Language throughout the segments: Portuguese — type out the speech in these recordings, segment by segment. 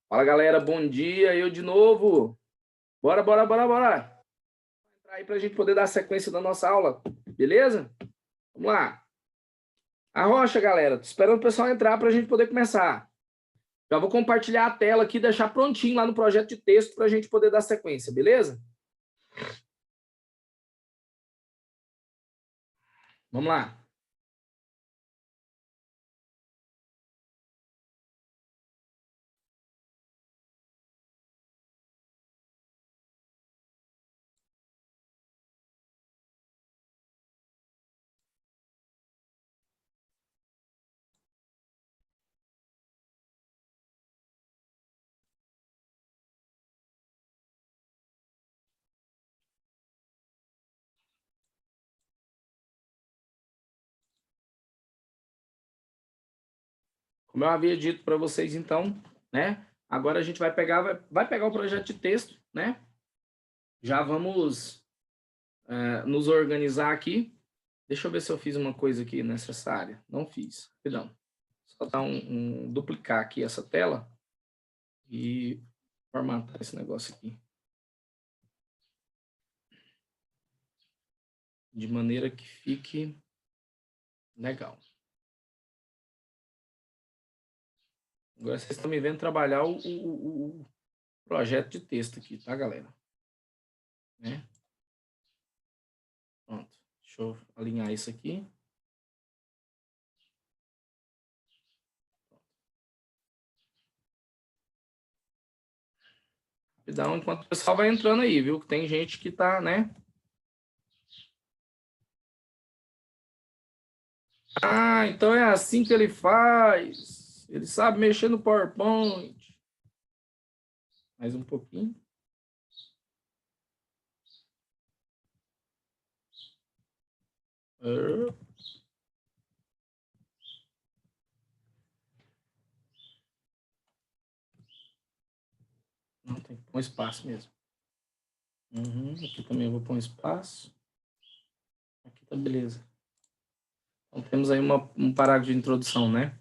Fala, galera, bom dia, eu de novo. Bora, bora, bora, bora. Entrar aí para a gente poder dar sequência da nossa aula, beleza? Vamos lá. Arrocha, galera, tô esperando o pessoal entrar para a gente poder começar. Já vou compartilhar a tela aqui, deixar prontinho lá no projeto de texto para a gente poder dar sequência, beleza? Vamos lá. Como eu havia dito para vocês, então, né? Agora a gente vai pegar o projeto de texto, né? Já vamos nos organizar aqui. Deixa eu ver se eu fiz uma coisa aqui necessária. Não fiz. Perdão. Só dar duplicar aqui essa tela e formatar esse negócio aqui. De maneira que fique legal. Agora vocês estão me vendo trabalhar o projeto de texto aqui, tá, galera? Né? Pronto. Deixa eu alinhar isso aqui. Rapidão, enquanto o pessoal vai entrando aí, viu? Tem gente que tá, né? Ah, então é assim que ele faz. Ele sabe mexer no PowerPoint. Mais um pouquinho. Não, tem que pôr um espaço mesmo. Aqui também eu vou pôr um espaço. Aqui tá beleza. Então temos aí um parágrafo de introdução, né?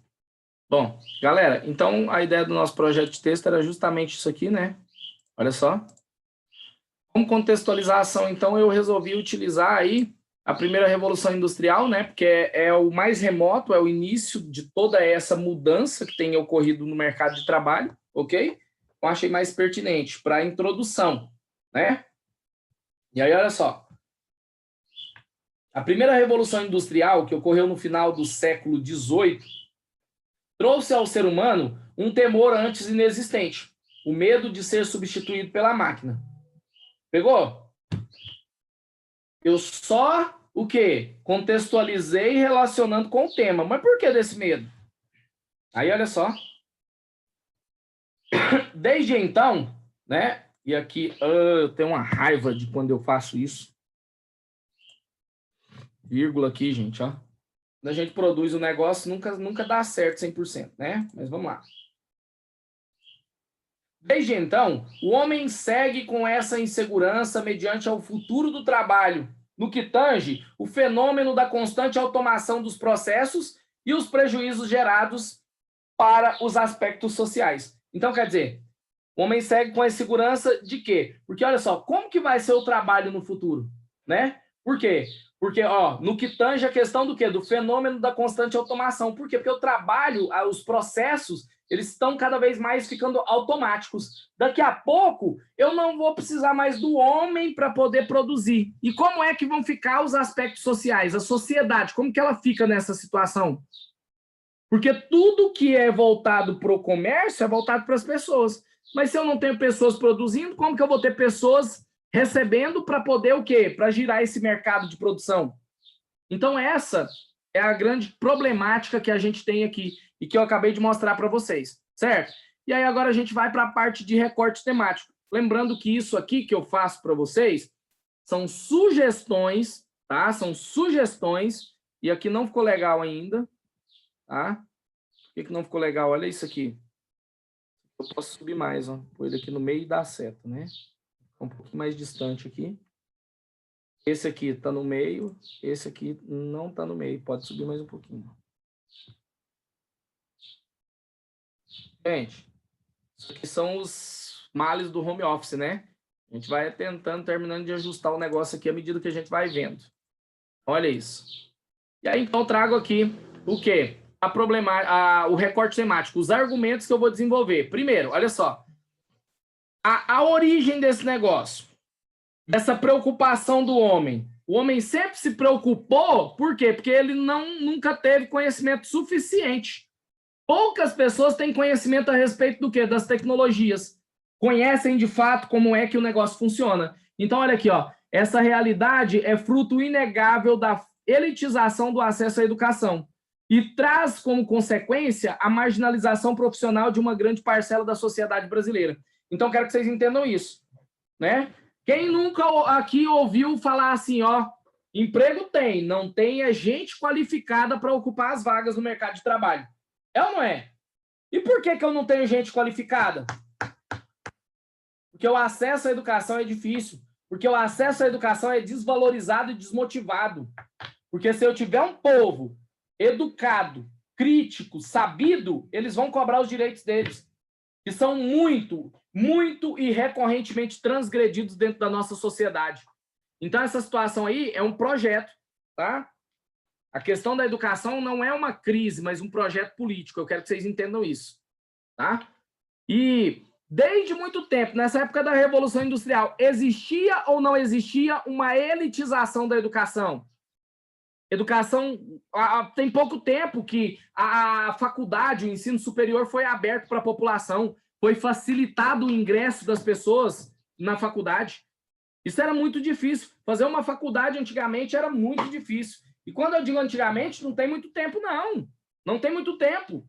Bom, galera, então a ideia do nosso projeto de texto era justamente isso aqui, né? Olha só. Como contextualizar a ação, então, eu resolvi utilizar aí a primeira revolução industrial, né? Porque é o mais remoto, é o início de toda essa mudança que tem ocorrido no mercado de trabalho, ok? Eu achei mais pertinente para a introdução, né? E aí, olha só. A primeira revolução industrial, que ocorreu no final do século XVIII, trouxe ao ser humano um temor antes inexistente, o medo de ser substituído pela máquina. Pegou? Eu só o quê? Contextualizei relacionando com o tema. Mas por que desse medo? Aí, olha só. Desde então, né? E aqui eu tenho uma raiva de quando eu faço isso. Vírgula aqui, gente, ó. Quando a gente produz o negócio, nunca dá certo 100%, né? Mas vamos lá. Desde então, o homem segue com essa insegurança mediante ao futuro do trabalho, no que tange o fenômeno da constante automação dos processos e os prejuízos gerados para os aspectos sociais. Então, quer dizer, o homem segue com a insegurança de quê? Porque, olha só, como que vai ser o trabalho no futuro? Né? Por quê? Porque, ó, no que tange a questão do quê? Do fenômeno da constante automação. Por quê? Porque o trabalho, os processos, eles estão cada vez mais ficando automáticos. Daqui a pouco, eu não vou precisar mais do homem para poder produzir. E como é que vão ficar os aspectos sociais? A sociedade, como que ela fica nessa situação? Porque tudo que é voltado para o comércio é voltado para as pessoas. Mas se eu não tenho pessoas produzindo, como que eu vou ter pessoas recebendo para poder o quê? Para girar esse mercado de produção. Então, essa é a grande problemática que a gente tem aqui e que eu acabei de mostrar para vocês, certo? E aí agora a gente vai para a parte de recorte temático. Lembrando que isso aqui que eu faço para vocês são sugestões, tá? São sugestões, e aqui não ficou legal ainda, tá? Por que não ficou legal? Olha isso aqui. Eu posso subir mais, ó. Pôr ele aqui no meio e dar seta, né? Um pouquinho mais distante aqui. Esse aqui está no meio, esse aqui não está no meio. Pode subir mais um pouquinho. Gente, Que são os males do home office, né? A gente vai terminando de ajustar o negócio aqui à medida que a gente vai vendo. Olha isso. E aí, então, eu trago aqui o quê? O recorte temático, os argumentos que eu vou desenvolver. Primeiro, olha só. A origem desse negócio, dessa preocupação do homem. O homem sempre se preocupou, por quê? Porque ele nunca teve conhecimento suficiente. Poucas pessoas têm conhecimento a respeito do quê? Das tecnologias. Conhecem de fato como é que o negócio funciona. Então, olha aqui, ó. Essa realidade é fruto inegável da elitização do acesso à educação e traz como consequência a marginalização profissional de uma grande parcela da sociedade brasileira. Então, quero que vocês entendam isso, né? Quem nunca aqui ouviu falar assim, ó, emprego tem, não tem é gente qualificada para ocupar as vagas no mercado de trabalho. É ou não é? E por que eu não tenho gente qualificada? Porque o acesso à educação é difícil. Porque o acesso à educação é desvalorizado e desmotivado. Porque se eu tiver um povo educado, crítico, sabido, eles vão cobrar os direitos deles, que são muito e recorrentemente transgredidos dentro da nossa sociedade. Então, essa situação aí é um projeto, tá? A questão da educação não é uma crise, mas um projeto político. Eu quero que vocês entendam isso, tá? E desde muito tempo, nessa época da Revolução Industrial, existia ou não existia uma elitização da educação? Educação, tem pouco tempo que a faculdade, o ensino superior foi aberto para a população, foi facilitado o ingresso das pessoas na faculdade. Isso era muito difícil. Fazer uma faculdade antigamente era muito difícil. E quando eu digo antigamente, não tem muito tempo, não. Não tem muito tempo.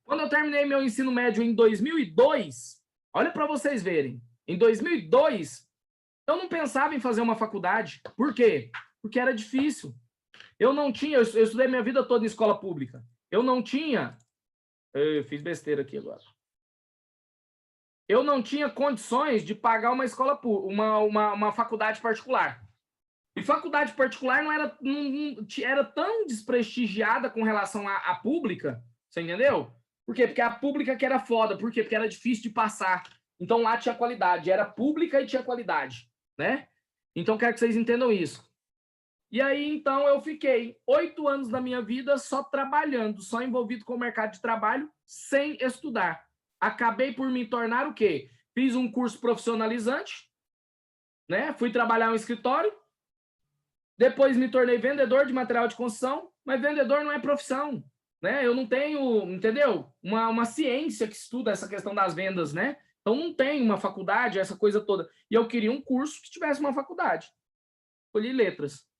Quando eu terminei meu ensino médio em 2002, olha para vocês verem, em 2002, eu não pensava em fazer uma faculdade. Por quê? Porque era difícil. Eu estudei minha vida toda em escola pública. Eu não tinha... Eu fiz besteira aqui agora. Eu não tinha condições de pagar uma escola uma faculdade particular. E faculdade particular não era tão desprestigiada com relação à pública, você entendeu? Por quê? Porque a pública que era foda. Por quê? Porque era difícil de passar. Então lá tinha qualidade. Era pública e tinha qualidade, né? Então quero que vocês entendam isso. E aí, então, eu fiquei 8 anos da minha vida só trabalhando, só envolvido com o mercado de trabalho, sem estudar. Acabei por me tornar o quê? Fiz um curso profissionalizante, né? Fui trabalhar em um escritório, depois me tornei vendedor de material de construção, mas vendedor não é profissão, né? Eu não tenho, entendeu? Uma ciência que estuda essa questão das vendas, né? Então, não tem uma faculdade, essa coisa toda. E eu queria um curso que tivesse uma faculdade. Escolhi letras.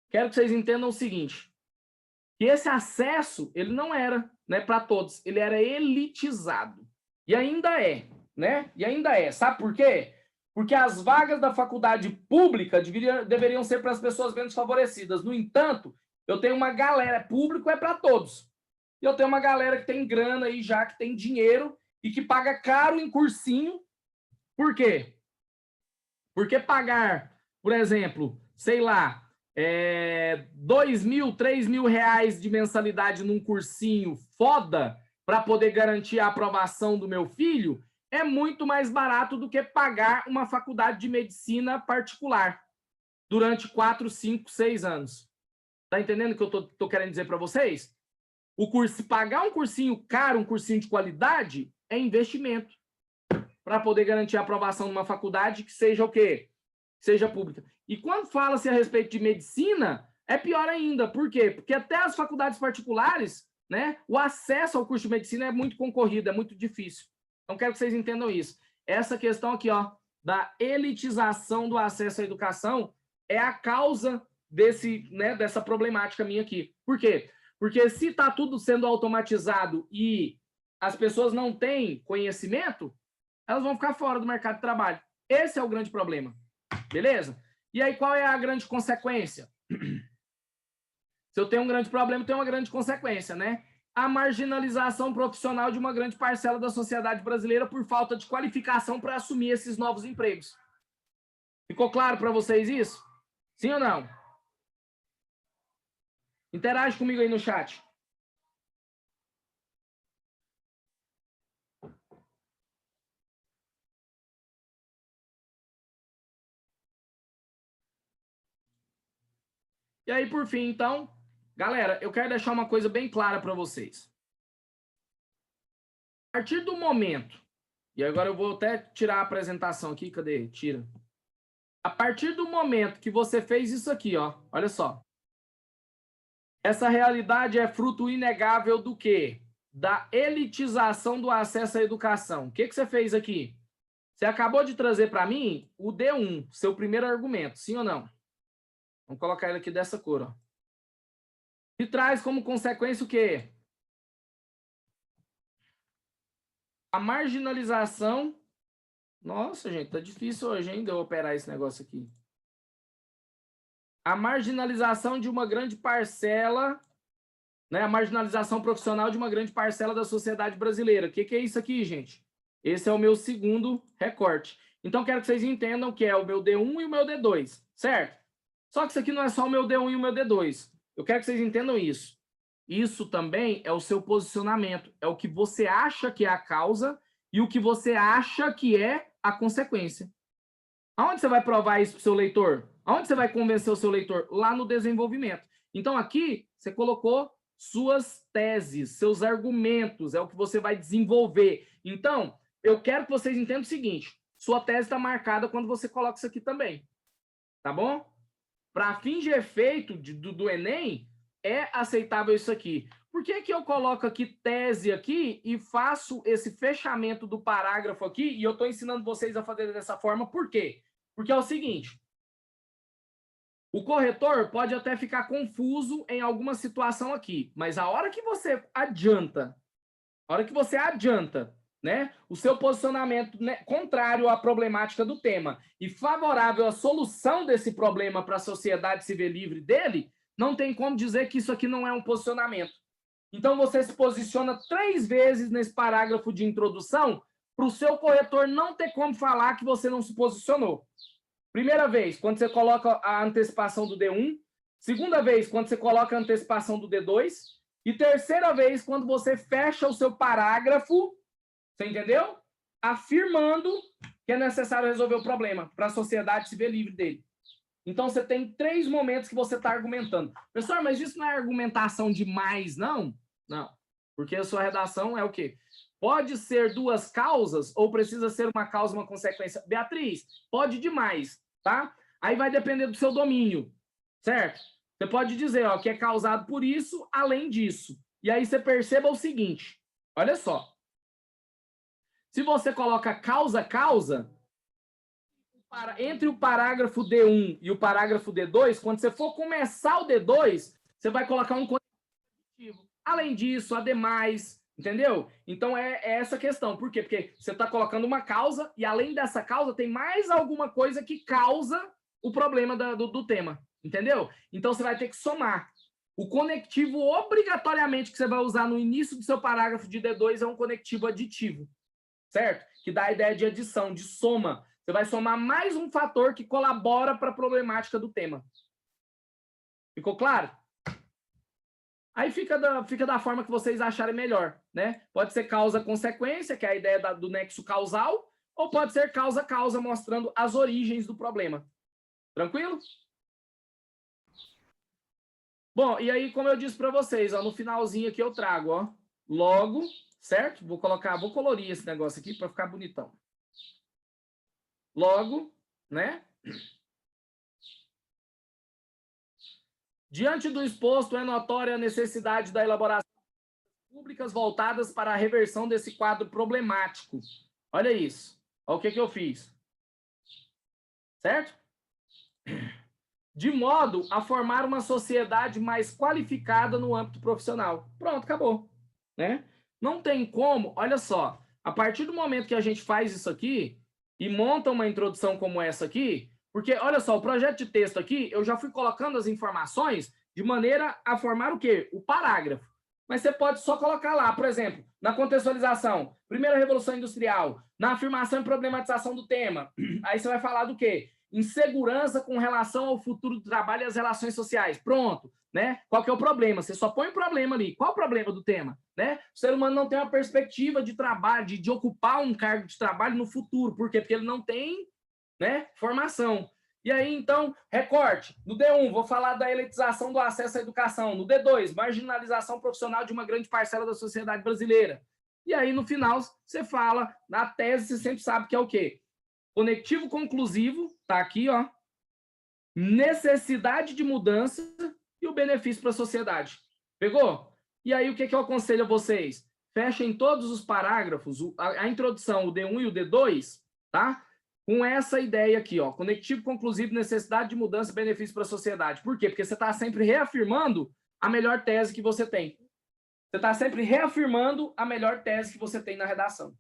Quero que vocês entendam o seguinte, que esse acesso, ele não era, né, para todos, ele era elitizado. E ainda é, né? E ainda é. Sabe por quê? Porque as vagas da faculdade pública deveriam ser para as pessoas menos favorecidas. No entanto, eu tenho uma galera, público é para todos. E eu tenho uma galera que tem grana aí já, que tem dinheiro e que paga caro em cursinho. Por quê? Porque pagar, por exemplo, sei lá, 2.000, 3.000 reais de mensalidade num cursinho foda para poder garantir a aprovação do meu filho é muito mais barato do que pagar uma faculdade de medicina particular durante 4, 5, 6 anos. Tá entendendo o que eu tô querendo dizer para vocês? Pagar um cursinho caro, um cursinho de qualidade, é investimento para poder garantir a aprovação numa faculdade que seja o quê? Seja pública. E quando fala-se a respeito de medicina, é pior ainda. Por quê? Porque até as faculdades particulares, né, o acesso ao curso de medicina é muito concorrido, é muito difícil. Então, quero que vocês entendam isso. Essa questão aqui, ó, da elitização do acesso à educação é a causa dessa problemática minha aqui. Por quê? Porque se está tudo sendo automatizado e as pessoas não têm conhecimento, elas vão ficar fora do mercado de trabalho. Esse é o grande problema. Beleza? E aí, qual é a grande consequência? Se eu tenho um grande problema, tem uma grande consequência, né? A marginalização profissional de uma grande parcela da sociedade brasileira por falta de qualificação para assumir esses novos empregos. Ficou claro para vocês isso? Sim ou não? Interage comigo aí no chat. E aí, por fim, então, galera, eu quero deixar uma coisa bem clara para vocês. A partir do momento, e agora eu vou até tirar a apresentação aqui, cadê? Tira. A partir do momento que você fez isso aqui, ó, olha só. Essa realidade é fruto inegável do quê? Da elitização do acesso à educação. O que você fez aqui? Você acabou de trazer para mim o D1, seu primeiro argumento, sim ou não? Vamos colocar ele aqui dessa cor, ó. E traz como consequência o quê? A marginalização. Nossa, gente, tá difícil hoje ainda eu operar esse negócio aqui. A marginalização de uma grande parcela, né? A marginalização profissional de uma grande parcela da sociedade brasileira. O que é isso aqui, gente? Esse é o meu segundo recorte. Então, quero que vocês entendam que é o meu D1 e o meu D2, certo? Só que isso aqui não é só o meu D1 e o meu D2. Eu quero que vocês entendam isso. Isso também é o seu posicionamento. É o que você acha que é a causa e o que você acha que é a consequência. Aonde você vai provar isso para o seu leitor? Aonde você vai convencer o seu leitor? Lá no desenvolvimento. Então, aqui, você colocou suas teses, seus argumentos, é o que você vai desenvolver. Então, eu quero que vocês entendam o seguinte, sua tese está marcada quando você coloca isso aqui também. Tá bom? Para fins de efeito do Enem, é aceitável isso aqui. Por que eu coloco aqui tese aqui e faço esse fechamento do parágrafo aqui e eu estou ensinando vocês a fazer dessa forma? Por quê? Porque é o seguinte, o corretor pode até ficar confuso em alguma situação aqui, mas a hora que você adianta, né, o seu posicionamento, né, contrário à problemática do tema e favorável à solução desse problema para a sociedade se ver livre dele, não tem como dizer que isso aqui não é um posicionamento. Então, você se posiciona 3 vezes nesse parágrafo de introdução para o seu corretor não ter como falar que você não se posicionou. Primeira vez, quando você coloca a antecipação do D1. Segunda vez, quando você coloca a antecipação do D2. E terceira vez, quando você fecha o seu parágrafo, você entendeu? Afirmando que é necessário resolver o problema para a sociedade se ver livre dele. Então, você tem 3 momentos que você está argumentando. Professor, mas isso não é argumentação demais, não? Não. Porque a sua redação é o quê? Pode ser 2 causas ou precisa ser uma causa e uma consequência? Beatriz, pode demais, tá? Aí vai depender do seu domínio, certo? Você pode dizer, ó, que é causado por isso, além disso. E aí você perceba o seguinte, olha só. Se você coloca causa, entre o parágrafo D1 e o parágrafo D2, quando você for começar o D2, você vai colocar um conectivo. Além disso, ademais, entendeu? Então, é essa questão. Por quê? Porque você está colocando uma causa e, além dessa causa, tem mais alguma coisa que causa o problema do tema, entendeu? Então, você vai ter que somar. O conectivo, obrigatoriamente, que você vai usar no início do seu parágrafo de D2 é um conectivo aditivo, certo? Que dá a ideia de adição, de soma. Você vai somar mais um fator que colabora para a problemática do tema. Ficou claro? Aí fica da forma que vocês acharem melhor, né? Pode ser causa-consequência, que é a ideia do nexo causal, ou pode ser causa-causa, mostrando as origens do problema. Tranquilo? Bom, e aí, como eu disse para vocês, ó, no finalzinho aqui eu trago, ó, logo, certo? Vou colorir esse negócio aqui para ficar bonitão. Logo, né? Diante do exposto, é notória a necessidade da elaboração de públicas voltadas para a reversão desse quadro problemático. Olha isso. Olha o que eu fiz. Certo? De modo a formar uma sociedade mais qualificada no âmbito profissional. Pronto, acabou. Né? Não tem como, olha só, a partir do momento que a gente faz isso aqui e monta uma introdução como essa aqui, porque, olha só, o projeto de texto aqui, eu já fui colocando as informações de maneira a formar o quê? O parágrafo. Mas você pode só colocar lá, por exemplo, na contextualização, primeira revolução industrial, na afirmação e problematização do tema. Aí você vai falar do quê? Insegurança com relação ao futuro do trabalho e às relações sociais. Pronto, né? Qual que é o problema? Você só põe o problema ali. Qual o problema do tema? Né? O ser humano não tem uma perspectiva de trabalho, de ocupar um cargo de trabalho no futuro. Por quê? Porque ele não tem, né, formação. E aí, então, recorte. No D1, vou falar da elitização do acesso à educação. No D2, marginalização profissional de uma grande parcela da sociedade brasileira. E aí, no final, você fala, na tese, você sempre sabe que é o quê? Conectivo conclusivo, tá aqui, ó. Necessidade de mudança e o benefício para a sociedade. Pegou? E aí, o que eu aconselho a vocês? Fechem todos os parágrafos, a introdução, o D1 e o D2, tá? Com essa ideia aqui, ó, conectivo conclusivo, necessidade de mudança e benefício para a sociedade. Por quê? Porque você está sempre reafirmando a melhor tese que você tem. Você está sempre reafirmando a melhor tese que você tem na redação.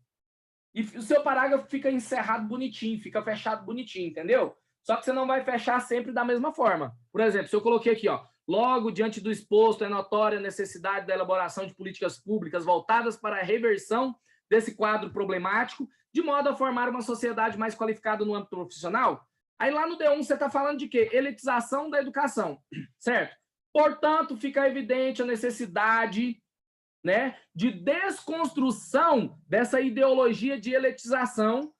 E o seu parágrafo fica encerrado bonitinho, fica fechado bonitinho, entendeu? Só que você não vai fechar sempre da mesma forma. Por exemplo, se eu coloquei aqui, ó, logo diante do exposto, é notória a necessidade da elaboração de políticas públicas voltadas para a reversão desse quadro problemático, de modo a formar uma sociedade mais qualificada no âmbito profissional. Aí lá no D1 você está falando de quê? Elitização da educação, certo? Portanto, fica evidente a necessidade, né, de desconstrução dessa ideologia de elitização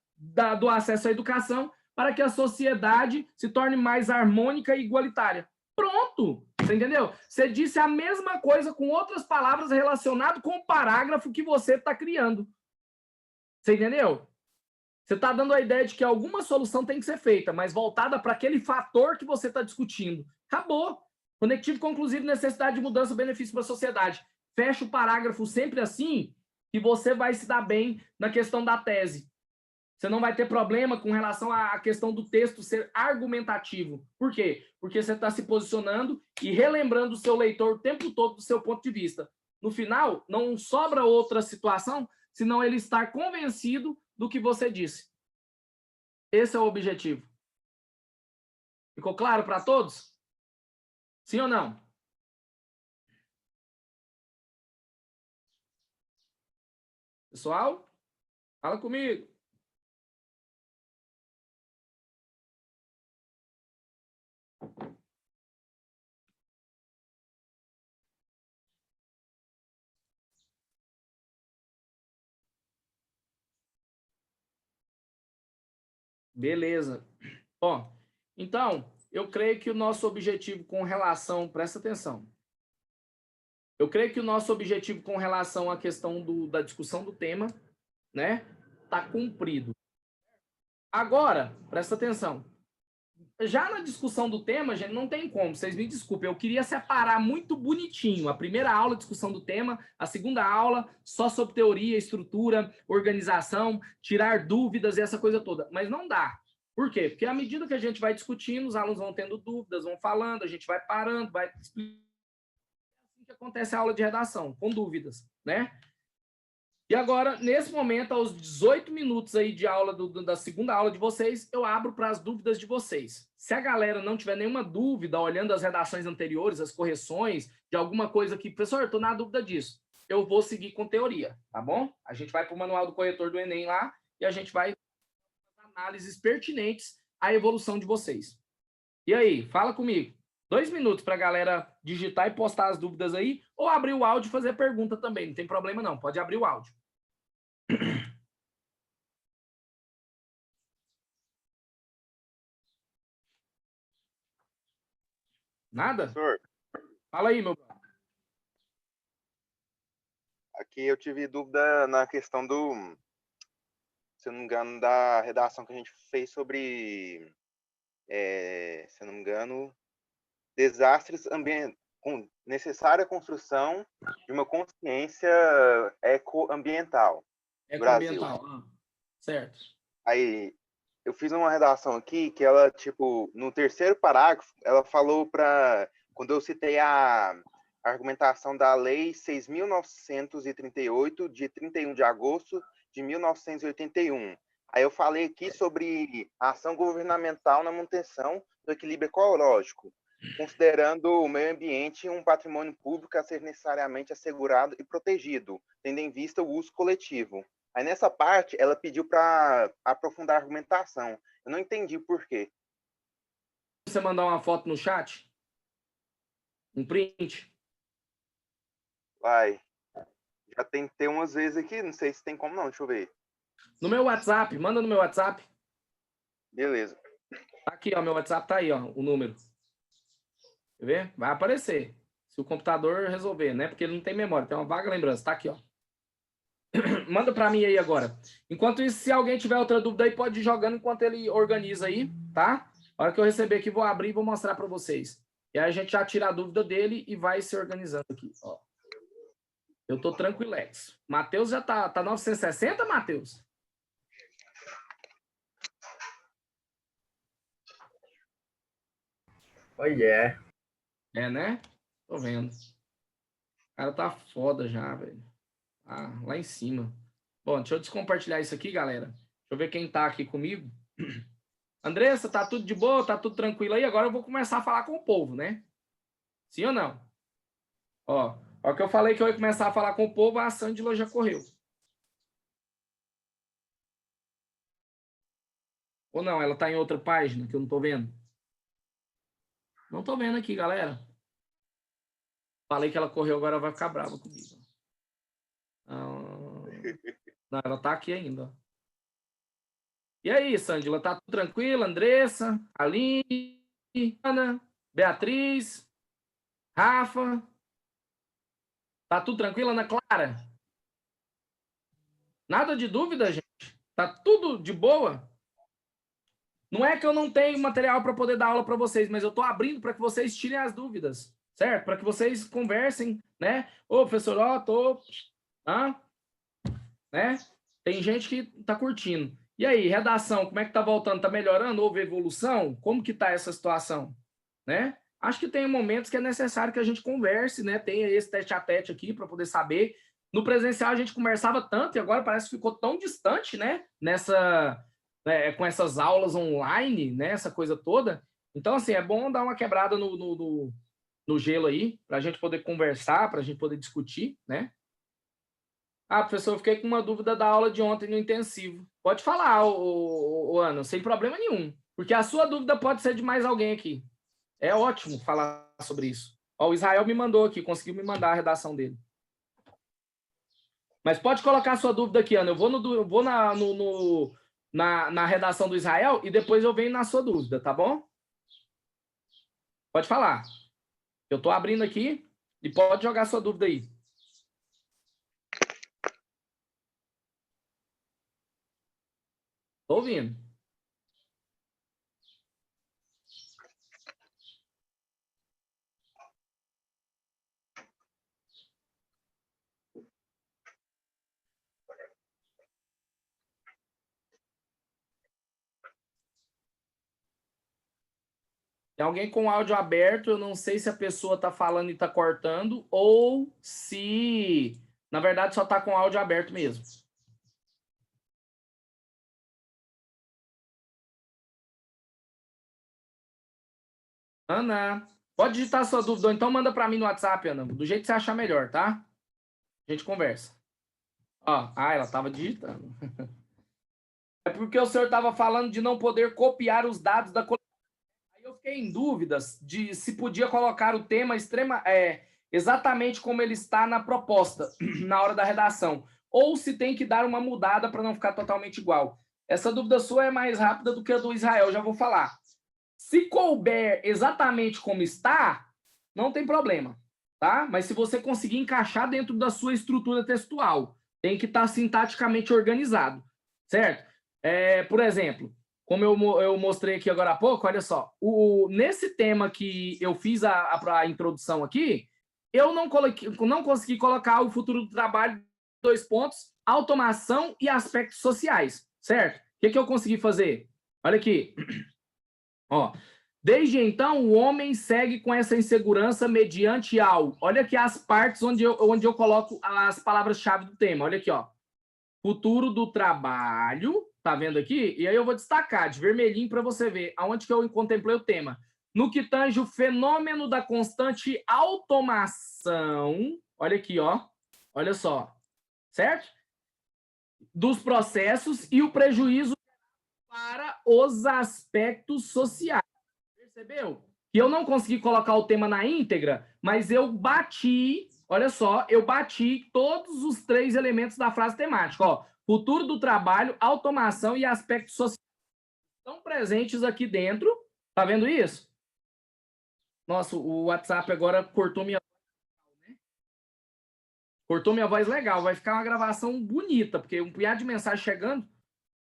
do acesso à educação para que a sociedade se torne mais harmônica e igualitária. Pronto! Você entendeu? Você disse a mesma coisa com outras palavras relacionado com o parágrafo que você está criando. Você entendeu? Você está dando a ideia de que alguma solução tem que ser feita, mas voltada para aquele fator que você está discutindo. Acabou. Conectivo conclusivo, necessidade de mudança, benefício para a sociedade. Fecha o parágrafo sempre assim, que você vai se dar bem na questão da tese. Você não vai ter problema com relação à questão do texto ser argumentativo. Por quê? Porque você está se posicionando e relembrando o seu leitor o tempo todo do seu ponto de vista. No final, não sobra outra situação, senão ele estar convencido do que você disse. Esse é o objetivo. Ficou claro para todos? Sim ou não? Pessoal, fala comigo. Beleza. Ó, então, eu creio que o nosso objetivo com relação... Presta atenção. Eu creio que o nosso objetivo com relação à questão da discussão do tema, né, está cumprido. Agora, presta atenção. Já na discussão do tema, gente, não tem como, vocês me desculpem, eu queria separar muito bonitinho a primeira aula, discussão do tema, a segunda aula, só sobre teoria, estrutura, organização, tirar dúvidas e essa coisa toda, mas não dá. Por quê? Porque à medida que a gente vai discutindo, os alunos vão tendo dúvidas, vão falando, a gente vai parando, vai explicando. É assim que acontece a aula de redação, com dúvidas, né? E agora, nesse momento, aos 18 minutos aí de aula da segunda aula de vocês, eu abro para as dúvidas de vocês. Se a galera não tiver nenhuma dúvida, olhando as redações anteriores, as correções, de alguma coisa que, professor, eu estou na dúvida disso, eu vou seguir com teoria, tá bom? A gente vai para o manual do corretor do Enem lá e a gente vai fazer análises pertinentes à evolução de vocês. E aí, fala comigo. 2 minutos para a galera digitar e postar as dúvidas aí, ou abrir o áudio e fazer pergunta também, não tem problema não, pode abrir o áudio. Nada? Professor, Fala aí, meu brother. aqui eu tive dúvida na questão se eu não me engano, da redação que a gente fez sobre, se eu não me engano, desastres ambientais, com necessária construção de uma consciência ecoambiental no Brasil. Ecoambiental, certo. Aí, eu fiz uma redação aqui que ela, tipo, no terceiro parágrafo, ela falou quando eu citei a argumentação da Lei 6.938, de 31 de agosto de 1981. Aí eu falei aqui sobre a ação governamental na manutenção do equilíbrio ecológico, considerando o meio ambiente um patrimônio público a ser necessariamente assegurado e protegido, tendo em vista o uso coletivo. Aí nessa parte, ela pediu para aprofundar a argumentação. Eu não entendi por quê. Você mandar uma foto no chat? Um print? Vai. Já tentei umas vezes aqui, não sei se tem como não, deixa eu ver. No meu WhatsApp, manda no meu WhatsApp. Beleza. Tá aqui, ó, meu WhatsApp tá aí, ó, o número. Quer ver? Vai aparecer. Se o computador resolver, né? Porque ele não tem memória, tem uma vaga lembrança. Tá aqui, ó. Manda para mim aí agora. Enquanto isso, se alguém tiver outra dúvida aí, pode ir jogando enquanto ele organiza aí, tá? A hora que eu receber aqui, vou abrir e vou mostrar para vocês. E aí a gente já tira a dúvida dele e vai se organizando aqui, ó. Eu tô tranquilex. Matheus já tá 960, Matheus? Pois é. É, né? Tô vendo. O cara tá foda já, velho. Ah, lá em cima. Bom, deixa eu descompartilhar isso aqui, galera. Deixa eu ver quem tá aqui comigo. Andressa, tá tudo de boa? Tá tudo tranquilo aí? Agora eu vou começar a falar com o povo, né? Sim ou não? Ó que eu falei que eu ia começar a falar com o povo, a Sândila já correu. Ou não, ela tá em outra página que eu não tô vendo? Não tô vendo aqui, galera. Falei que ela correu, agora vai ficar brava comigo. Não, ela tá aqui ainda. E aí, Sândila, tá tudo tranquilo? Andressa, Aline, Ana, Beatriz, Rafa. Tá tudo tranquilo, Ana Clara? Nada de dúvida, gente? Tá tudo de boa? Não é que eu não tenho material para poder dar aula para vocês, mas eu estou abrindo para que vocês tirem as dúvidas, certo? Para que vocês conversem, né? Ô, professor, ó, tô... né? Tem gente que tá curtindo. E aí, redação, como é que tá voltando? Tá melhorando? Houve evolução? Como que tá essa situação? Né? Acho que tem momentos que é necessário que a gente converse, né? Tenha esse tete a tete aqui para poder saber. No presencial a gente conversava tanto e agora parece que ficou tão distante, né? Com essas aulas online, né? Essa coisa toda. Então, assim, é bom dar uma quebrada no gelo aí, para a gente poder conversar, para a gente poder discutir, né? Ah, professor, eu fiquei com uma dúvida da aula de ontem no intensivo. Pode falar, Ana, sem problema nenhum. Porque a sua dúvida pode ser de mais alguém aqui. É ótimo falar sobre isso. Ó, o Israel me mandou aqui, conseguiu me mandar a redação dele. Mas pode colocar a sua dúvida aqui, Ana. Eu vou na redação do Israel e depois eu venho na sua dúvida, tá bom? Pode falar. Eu estou abrindo aqui e pode jogar a sua dúvida aí. Estou ouvindo. Tem alguém com o áudio aberto, eu não sei se a pessoa está falando e está cortando ou se, na verdade, só está com o áudio aberto mesmo. Ana, pode digitar a sua dúvida, ou então manda para mim no WhatsApp, Ana, do jeito que você achar melhor, tá? A gente conversa. Ó, ela estava digitando. É porque o senhor estava falando de não poder copiar os dados da coleção. Aí eu fiquei em dúvidas de se podia colocar o tema exatamente como ele está na proposta, na hora da redação, ou se tem que dar uma mudada para não ficar totalmente igual. Essa dúvida sua é mais rápida do que a do Israel, já vou falar. Se couber exatamente como está, não tem problema, tá? Mas se você conseguir encaixar dentro da sua estrutura textual, tem que estar sintaticamente organizado, certo? Por exemplo, como eu mostrei aqui agora há pouco, olha só, nesse tema que eu fiz a introdução aqui, eu não consegui colocar o futuro do trabalho, 2 pontos, automação e aspectos sociais, certo? O que eu consegui fazer? Olha aqui. Ó, desde então, o homem segue com essa insegurança mediante ao... Olha aqui as partes onde eu coloco as palavras-chave do tema. Olha aqui, ó. Futuro do trabalho, tá vendo aqui? E aí eu vou destacar de vermelhinho para você ver aonde que eu contemplei o tema. No que tange o fenômeno da constante automação, olha aqui, ó. Olha só, certo? Dos processos e o prejuízo para os aspectos sociais. Percebeu? Que eu não consegui colocar o tema na íntegra, mas eu bati, olha só, eu bati todos os 3 elementos da frase temática, ó. Futuro do trabalho, automação e aspectos sociais. estão presentes aqui dentro. Tá vendo isso? Nossa, o WhatsApp agora cortou minha voz legal. Vai ficar uma gravação bonita, porque um punhado de mensagem chegando,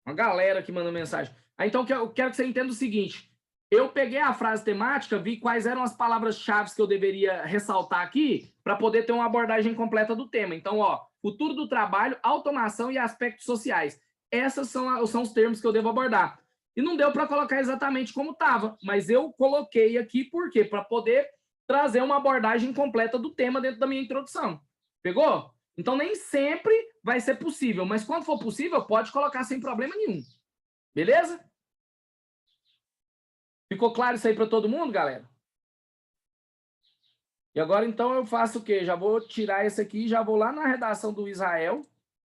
uma galera que manda mensagem. Então, eu quero que você entenda o seguinte. Eu peguei a frase temática, vi quais eram as palavras-chave que eu deveria ressaltar aqui para poder ter uma abordagem completa do tema. Então, futuro do trabalho, automação e aspectos sociais. Esses são os termos que eu devo abordar. E não deu para colocar exatamente como estava, mas eu coloquei aqui por quê? Para poder trazer uma abordagem completa do tema dentro da minha introdução. Pegou? Então, nem sempre vai ser possível, mas quando for possível, pode colocar sem problema nenhum. Beleza? Ficou claro isso aí para todo mundo, galera? E agora, então, eu faço o quê? Já vou tirar esse aqui e já vou lá na redação do Israel,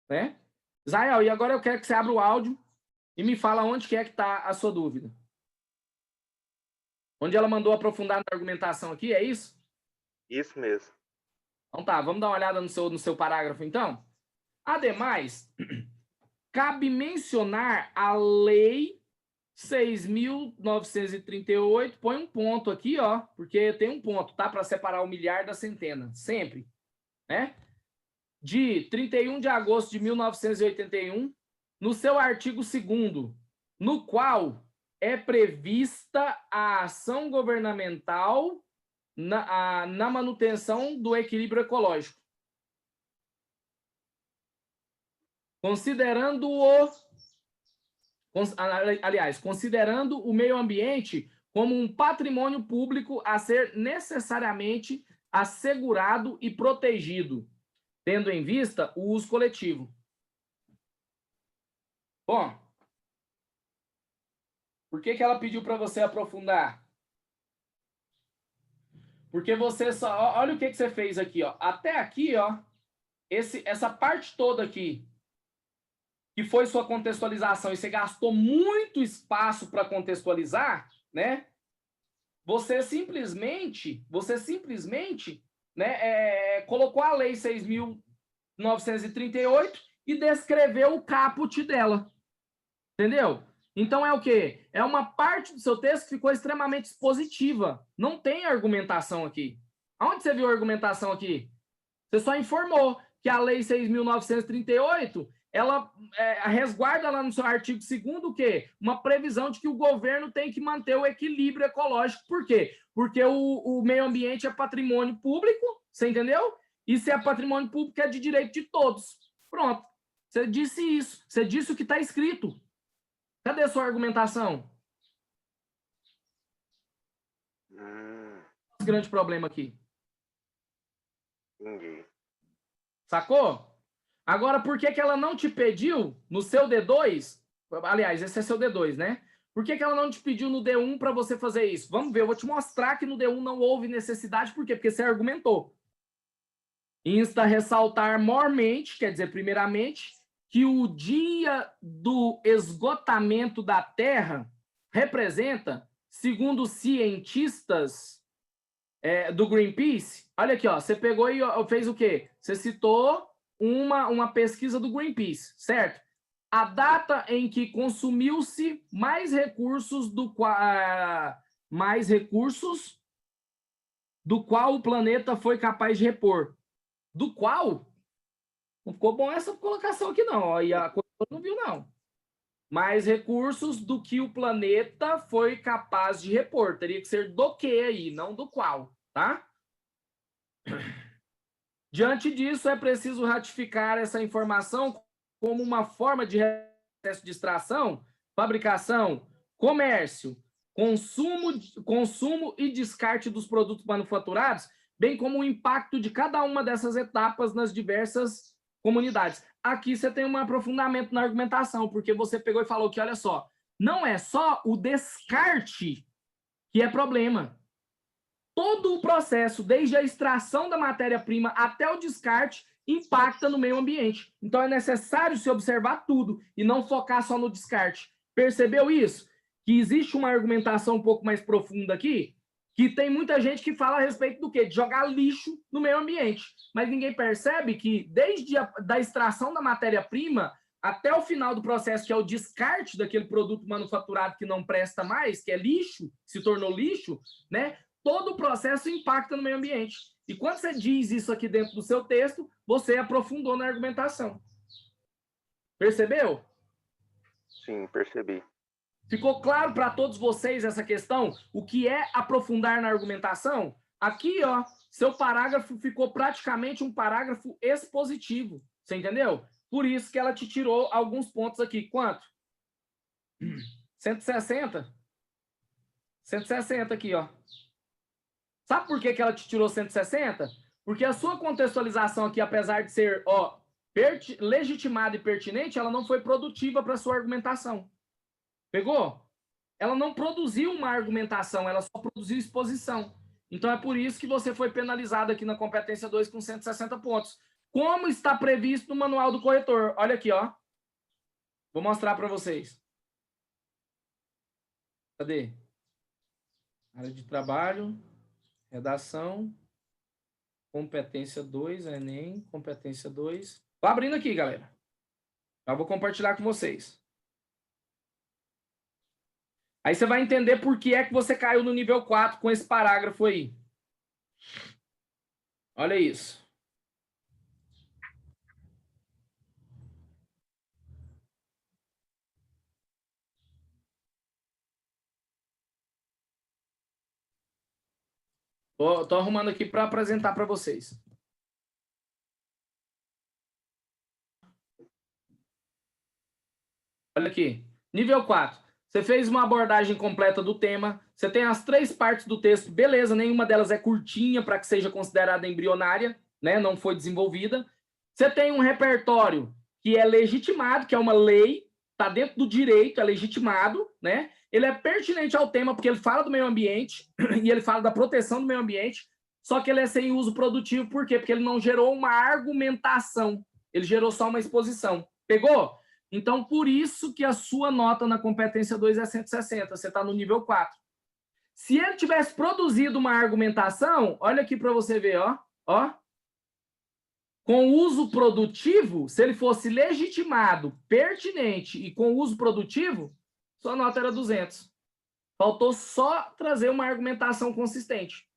né? Israel, e agora eu quero que você abra o áudio e me fala onde que é que está a sua dúvida. Onde ela mandou aprofundar na argumentação aqui, é isso? Isso mesmo. Então tá, vamos dar uma olhada no seu parágrafo, então? Ademais, cabe mencionar a Lei 6.938, põe um ponto aqui, porque tem um ponto, tá? Para separar o milhar da centena, sempre, né? De 31 de agosto de 1981, no seu artigo 2º, no qual é prevista a ação governamental na manutenção do equilíbrio ecológico. Considerando o meio ambiente como um patrimônio público a ser necessariamente assegurado e protegido, tendo em vista o uso coletivo. Bom, por que ela pediu para você aprofundar? Porque você só... Olha o que você fez aqui, Até aqui, essa parte toda aqui, que foi sua contextualização, e você gastou muito espaço para contextualizar, né? Você simplesmente, né, colocou a Lei 6.938 e descreveu o caput dela. Entendeu? Então é o quê? É uma parte do seu texto que ficou extremamente expositiva. Não tem argumentação aqui. Aonde você viu a argumentação aqui? Você só informou que a Lei 6.938 ela resguarda lá no seu artigo 2º o quê? Uma previsão de que o governo tem que manter o equilíbrio ecológico. Por quê? Porque o meio ambiente é patrimônio público, você entendeu? E se é patrimônio público, é de direito de todos. Pronto. Você disse isso. Você disse o que está escrito. Cadê a sua argumentação? Grande problema aqui. Entendi. Sacou? Agora, por que ela não te pediu no seu D2? Aliás, esse é seu D2, né? Por que ela não te pediu no D1 para você fazer isso? Vamos ver, eu vou te mostrar que no D1 não houve necessidade. Por quê? Porque você argumentou. Insta a ressaltar mormente, quer dizer, primeiramente, que o dia do esgotamento da Terra representa, segundo cientistas do Greenpeace, olha aqui, você pegou e fez o quê? Você citou uma pesquisa do Greenpeace, certo? A data em que consumiu-se mais recursos do qual o planeta foi capaz de repor. Do qual? Não ficou bom essa colocação aqui, não. E a coisa não viu, não. Mais recursos do que o planeta foi capaz de repor. Teria que ser do que aí, não do qual, tá? Diante disso, é preciso ratificar essa informação como uma forma de processo de extração, fabricação, comércio, consumo e descarte dos produtos manufaturados, bem como o impacto de cada uma dessas etapas nas diversas comunidades. Aqui você tem um aprofundamento na argumentação, porque você pegou e falou que, olha só, não é só o descarte que é problema. Todo o processo, desde a extração da matéria-prima até o descarte, impacta no meio ambiente. Então, é necessário se observar tudo e não focar só no descarte. Percebeu isso? Que existe uma argumentação um pouco mais profunda aqui, que tem muita gente que fala a respeito do quê? De jogar lixo no meio ambiente. Mas ninguém percebe que, desde a extração da matéria-prima, até o final do processo, que é o descarte daquele produto manufaturado que não presta mais, que é lixo, se tornou lixo, né? Todo o processo impacta no meio ambiente. E quando você diz isso aqui dentro do seu texto, você aprofundou na argumentação. Percebeu? Sim, percebi. Ficou claro para todos vocês essa questão? O que é aprofundar na argumentação? Aqui, ó, seu parágrafo ficou praticamente um parágrafo expositivo. Você entendeu? Por isso que ela te tirou alguns pontos aqui. Quanto? 160? 160 aqui, ó. Sabe por que ela te tirou 160? Porque a sua contextualização aqui, apesar de ser, ó, legitimada e pertinente, ela não foi produtiva para a sua argumentação. Pegou? Ela não produziu uma argumentação, ela só produziu exposição. Então é por isso que você foi penalizado aqui na competência 2 com 160 pontos. Como está previsto no manual do corretor. Olha aqui, ó. Vou mostrar para vocês. Cadê? Área de trabalho, redação, competência 2, Enem, competência 2. Tô abrindo aqui, galera. Já vou compartilhar com vocês. Aí você vai entender por que é que você caiu no nível 4 com esse parágrafo aí. Olha isso. Tô arrumando aqui para apresentar para vocês. Olha aqui. Nível 4. Você fez uma abordagem completa do tema. Você tem as 3 partes do texto. Beleza, nenhuma delas é curtinha para que seja considerada embrionária, né? Não foi desenvolvida. Você tem um repertório que é legitimado, que é uma lei, está dentro do direito, é legitimado, né? Ele é pertinente ao tema porque ele fala do meio ambiente e ele fala da proteção do meio ambiente, só que ele é sem uso produtivo. Por quê? Porque ele não gerou uma argumentação, ele gerou só uma exposição. Pegou? Então, por isso que a sua nota na competência 2 é 160, você está no nível 4. Se ele tivesse produzido uma argumentação, olha aqui para você ver, ó, ó. Com uso produtivo, se ele fosse legitimado, pertinente e com uso produtivo, sua nota era 200. Faltou só trazer uma argumentação consistente.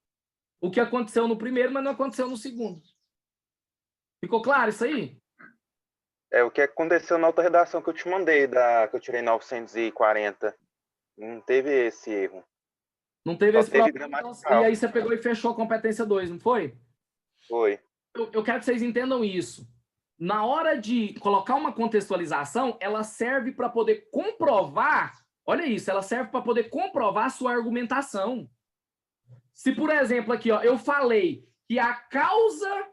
O que aconteceu no primeiro, mas não aconteceu no segundo. Ficou claro isso aí? É o que aconteceu na outra redação que eu te mandei, que eu tirei 940. Não teve esse erro. Não teve Só esse teve problema. gramatical. E aí você pegou e fechou a competência 2, não foi? Foi. Eu quero que vocês entendam isso. Na hora de colocar uma contextualização, ela serve para poder comprovar, olha isso, ela serve para poder comprovar a sua argumentação. Se, por exemplo, aqui, ó, eu falei que a causa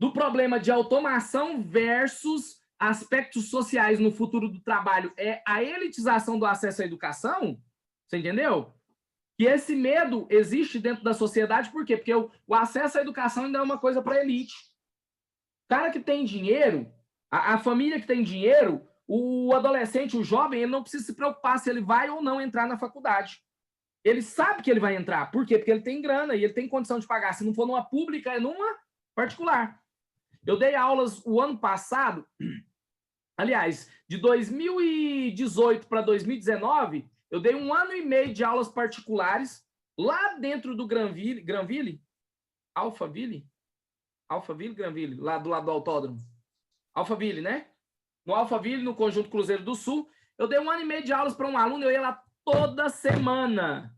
do problema de automação versus aspectos sociais no futuro do trabalho é a elitização do acesso à educação, você entendeu? Que esse medo existe dentro da sociedade, por quê? Porque o acesso à educação ainda é uma coisa para a elite. O cara que tem dinheiro, a família que tem dinheiro, o adolescente, o jovem, ele não precisa se preocupar se ele vai ou não entrar na faculdade. Ele sabe que ele vai entrar. Por quê? Porque ele tem grana e ele tem condição de pagar. Se não for numa pública, é numa particular. Eu dei aulas o ano passado, aliás, de 2018 para 2019, eu dei 1 ano e meio de aulas particulares lá dentro do Granville, Alphaville, Granville, lá do lado do autódromo. Alphaville, né? No Alphaville, no Conjunto Cruzeiro do Sul, eu dei 1 ano e meio de aulas para um aluno, eu ia lá toda semana.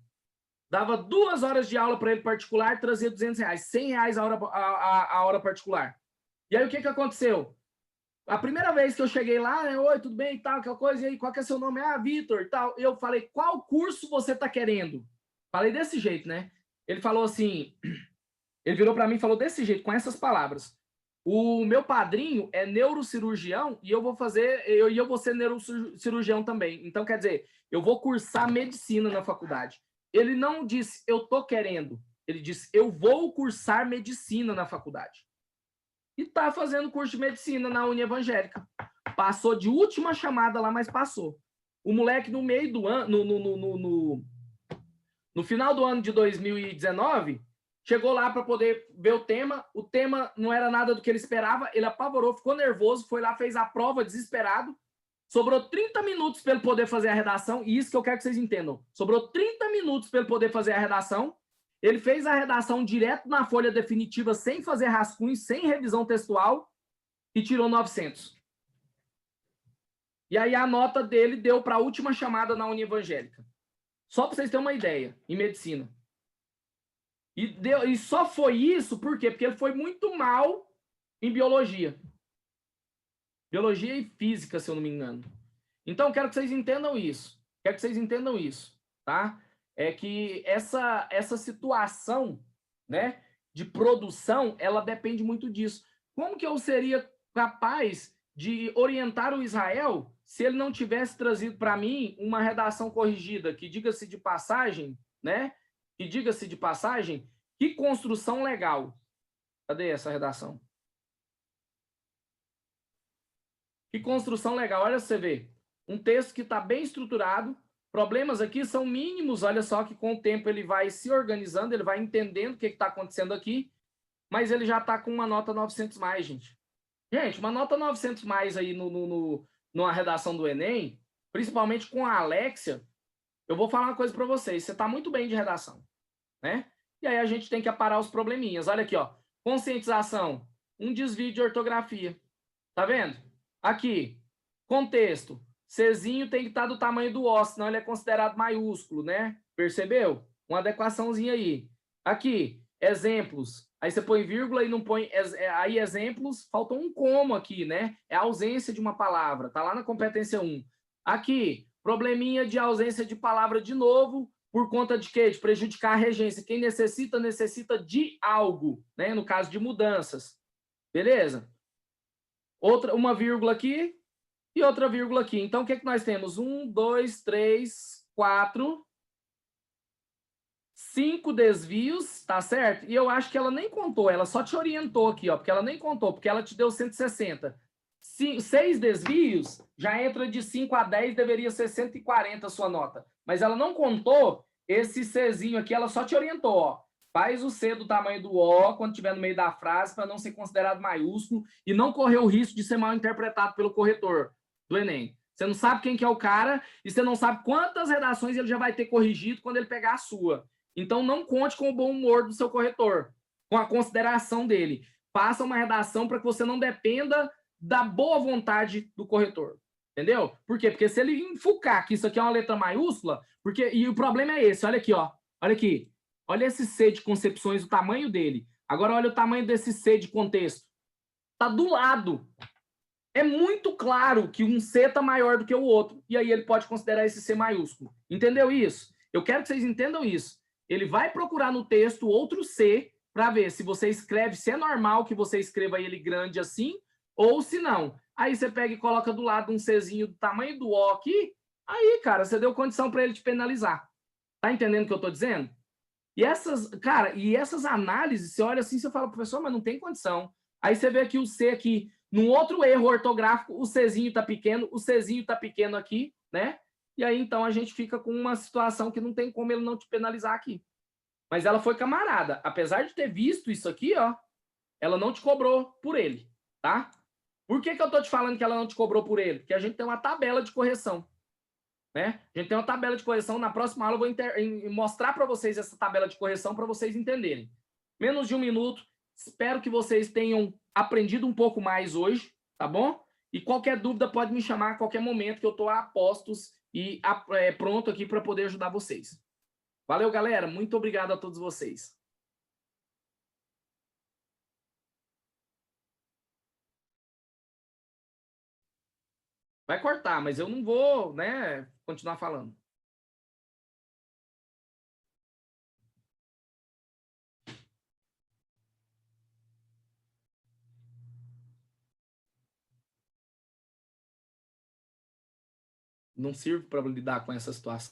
Dava 2 horas de aula para ele particular, trazia R$200, R$100 a hora particular. E aí o que aconteceu? A primeira vez que eu cheguei lá, né, oi, tudo bem e tal, aquela coisa, e aí, qual que é seu nome? Ah, Vitor e tal. Eu falei, qual curso você está querendo? Falei desse jeito, né? Ele falou assim, ele virou para mim e falou desse jeito, com essas palavras. O meu padrinho é neurocirurgião e eu vou ser neurocirurgião também. Então, quer dizer, eu vou cursar medicina na faculdade. Ele não disse, eu tô querendo. Ele disse, eu vou cursar medicina na faculdade. E tá fazendo curso de medicina na Uni Evangélica. Passou de última chamada lá, mas passou. O moleque, no meio do ano, no final do ano de 2019, chegou lá para poder ver o tema não era nada do que ele esperava, ele apavorou, ficou nervoso, foi lá, fez a prova desesperado, sobrou 30 minutos para ele poder fazer a redação, e isso que eu quero que vocês entendam, sobrou 30 minutos para ele poder fazer a redação, ele fez a redação direto na folha definitiva, sem fazer rascunho, sem revisão textual, e tirou 900. E aí a nota dele deu para a última chamada na Univangélica. Só para vocês terem uma ideia, em medicina. E só foi isso, por quê? Porque ele foi muito mal em biologia. Biologia e física, se eu não me engano. Então, quero que vocês entendam isso. Quero que vocês entendam isso, tá? É que essa situação, né, de produção, ela depende muito disso. Como que eu seria capaz de orientar o Israel se ele não tivesse trazido para mim uma redação corrigida, que diga-se de passagem, né? Que diga-se de passagem, que construção legal. Cadê essa redação? Que construção legal. Olha, você vê. Um texto que está bem estruturado. Problemas aqui são mínimos. Olha só que com o tempo ele vai se organizando, ele vai entendendo o que está acontecendo aqui, mas ele já está com uma nota 900 mais, gente. Gente, uma nota 900 mais aí numa redação do Enem, principalmente com a Alexia, eu vou falar uma coisa para vocês. Você está muito bem de redação, né? E aí a gente tem que aparar os probleminhas. Olha aqui, ó. Conscientização. Um desvio de ortografia. Tá vendo? Aqui. Contexto. Czinho tem que estar do tamanho do O, senão ele é considerado maiúsculo, né? Percebeu? Uma adequaçãozinha aí. Aqui. Exemplos. Aí você põe vírgula e não põe... Aí exemplos, faltou um como aqui, né? É a ausência de uma palavra. Tá lá na competência 1. Aqui. Probleminha de ausência de palavra de novo. Por conta de quê? De prejudicar a regência. Quem necessita, necessita de algo, né? No caso de mudanças. Beleza? Uma vírgula aqui e outra vírgula aqui. Então, o que nós temos? 1, 2, 3, 4, 5 desvios, tá certo? E eu acho que ela nem contou, ela só te orientou aqui, ó, porque ela nem contou, porque ela te deu 160. 6 desvios, já entra de 5 a 10, deveria ser 140 a sua nota. Mas ela não contou esse Czinho aqui, ela só te orientou, ó. Faz o C do tamanho do O quando estiver no meio da frase para não ser considerado maiúsculo e não correr o risco de ser mal interpretado pelo corretor do Enem. Você não sabe quem que é o cara e você não sabe quantas redações ele já vai ter corrigido quando ele pegar a sua. Então, não conte com o bom humor do seu corretor, com a consideração dele. Faça uma redação para que você não dependa da boa vontade do corretor. Entendeu? Por quê? Porque se ele enfocar que isso aqui é uma letra maiúscula, e o problema é esse, olha aqui, ó. Olha aqui. Olha esse C de concepções, o tamanho dele. Agora, olha o tamanho desse C de contexto. Está do lado. É muito claro que um C está maior do que o outro. E aí ele pode considerar esse C maiúsculo. Entendeu isso? Eu quero que vocês entendam isso. Ele vai procurar no texto outro C para ver se você escreve, se é normal que você escreva ele grande assim, ou se não. Aí você pega e coloca do lado um Czinho do tamanho do O aqui. Aí, cara, você deu condição para ele te penalizar. Tá entendendo o que eu estou dizendo? E essas análises, você olha assim, você fala, professor, mas não tem condição. Aí você vê aqui o C aqui, num outro erro ortográfico, o Czinho está pequeno, o Czinho está pequeno aqui, né? E aí, então, a gente fica com uma situação que não tem como ele não te penalizar aqui. Mas ela foi camarada. Apesar de ter visto isso aqui, ó, ela não te cobrou por ele, tá? Por que eu tô te falando que ela não te cobrou por ele? Porque a gente tem uma tabela de correção. Né? A gente tem uma tabela de correção. Na próxima aula eu vou mostrar para vocês essa tabela de correção para vocês entenderem. Menos de 1 minuto. Espero que vocês tenham aprendido um pouco mais hoje, tá bom? E qualquer dúvida pode me chamar a qualquer momento que eu estou a postos e pronto aqui para poder ajudar vocês. Valeu, galera. Muito obrigado a todos vocês. Vai cortar, mas eu não vou, né, continuar falando. Não sirvo para lidar com essa situação.